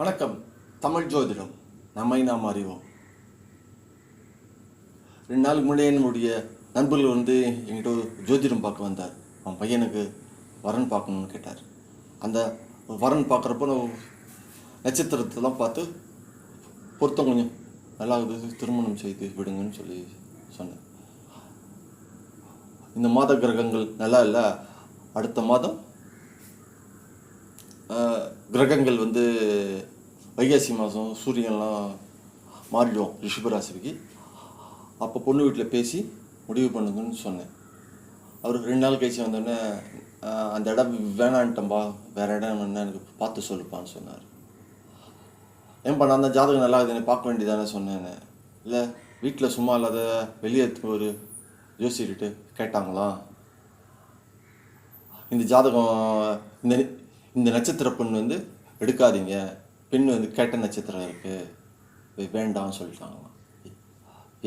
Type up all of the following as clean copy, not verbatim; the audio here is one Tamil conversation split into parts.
வணக்கம். தமிழ் ஜோதிடம் நம்மை நாம் அறிவோம். 2 நாளுக்கு முன்னாடியே என்னுடைய நண்பர்கள் என்கிட்ட ஜோதிடம் பார்க்க வந்தார். அவன் பையனுக்கு வரன் பார்க்கணுன்னு கேட்டார். அந்த வரன் பார்க்குறப்போ நட்சத்திரத்தெல்லாம் பார்த்து பொருத்தம் கொஞ்சம் நல்லா திருமணம் செய்து விடுங்கன்னு சொன்னேன். இந்த மாத கிரகங்கள் நல்லா இல்லை, அடுத்த மாதம் கிரகங்கள் வைகாசி மாதம் சூரியன்லாம் மாறிடுவோம் ரிஷபராசிக்கு. அப்போ பொண்ணு வீட்டில் பேசி முடிவு பண்ணுங்கன்னு சொன்னேன். அவருக்கு 2 நாள் கழிச்சு வந்தோடனே அந்த இடம் வேணான்ட்டம்பா, வேறு இடம் என்ன எனக்கு பார்த்து சொல்லுப்பான்னு சொன்னார். ஏன் பண்ண அந்த ஜாதகம் நல்லா இருக்குதுன்னு பார்க்க வேண்டியதானே சொன்னேன்னு. இல்லை, வீட்டில் சும்மா இல்லாத வெளியே ஒரு யோசிச்சுட்டு கேட்டாங்களாம், இந்த ஜாதகம் இந்த நட்சத்திர பெண் எடுக்காதீங்க, பெண் கேட்ட நட்சத்திரம் இருக்குது, வேண்டாம்னு சொல்லிட்டாங்களாம்.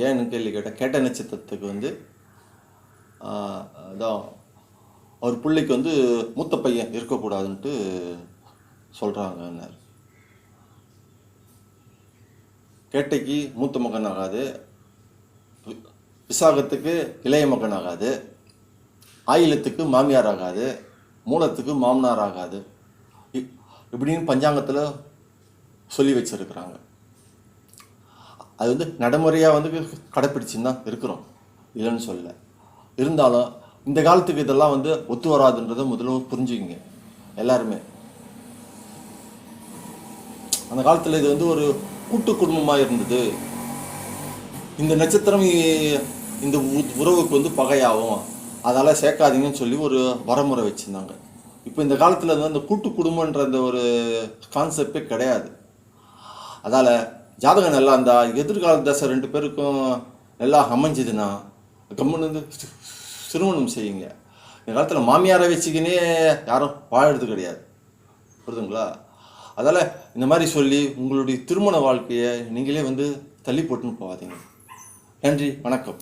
ஏன்னு கேள்வி கேட்டால், கேட்ட நட்சத்திரத்துக்கு அதான் அவர் பிள்ளைக்கு மூத்த பையன் இருக்கக்கூடாதுன்ட்டு சொல்கிறாங்கன்னார். கேட்டைக்கு மூத்த மகன் ஆகாது, விசாகத்துக்கு இளைய மகன் ஆகாது, ஆயிலத்துக்கு மாமியார் ஆகாது, மூலத்துக்கு மாமனார் ஆகாது, இப்படின்னு பஞ்சாங்கத்தில் சொல்லி வச்சுருக்குறாங்க. அது நடைமுறையாக கடைப்பிடிச்சுன்னு தான் இருக்கிறோம், இல்லைன்னு சொல்ல. இருந்தாலும் இந்த காலத்துக்கு இதெல்லாம் ஒத்து வராதுன்றதை முதல்ல புரிஞ்சுக்கிங்க எல்லாருமே. அந்த காலத்தில் இது ஒரு கூட்டு குடும்பமாக இருந்தது. இந்த நட்சத்திரம் இந்த உறவுக்கு பகையாகும், அதனால் சேர்க்காதீங்கன்னு சொல்லி ஒரு வரமுறை வச்சுருந்தாங்க. இப்போ இந்த காலத்தில் அந்த கூட்டு குடும்பன்ற அந்த ஒரு கான்செப்டே கிடையாது. அதால் ஜாதகம் நல்லா இருந்தால் எதிர்கால தசை 2 பேருக்கும் நல்லா அமைஞ்சுதுன்னா கம்முன்னு திருமணம் செய்யுங்க. இந்த காலத்தில் மாமியாரை வச்சுக்கினே யாரும் வாழறது கிடையாது, புரியுதுங்களா? அதால் இந்த மாதிரி சொல்லி உங்களுடைய திருமண வாழ்க்கையை நீங்களே தள்ளி போட்டுன்னு போகாதீங்க. நன்றி, வணக்கம்.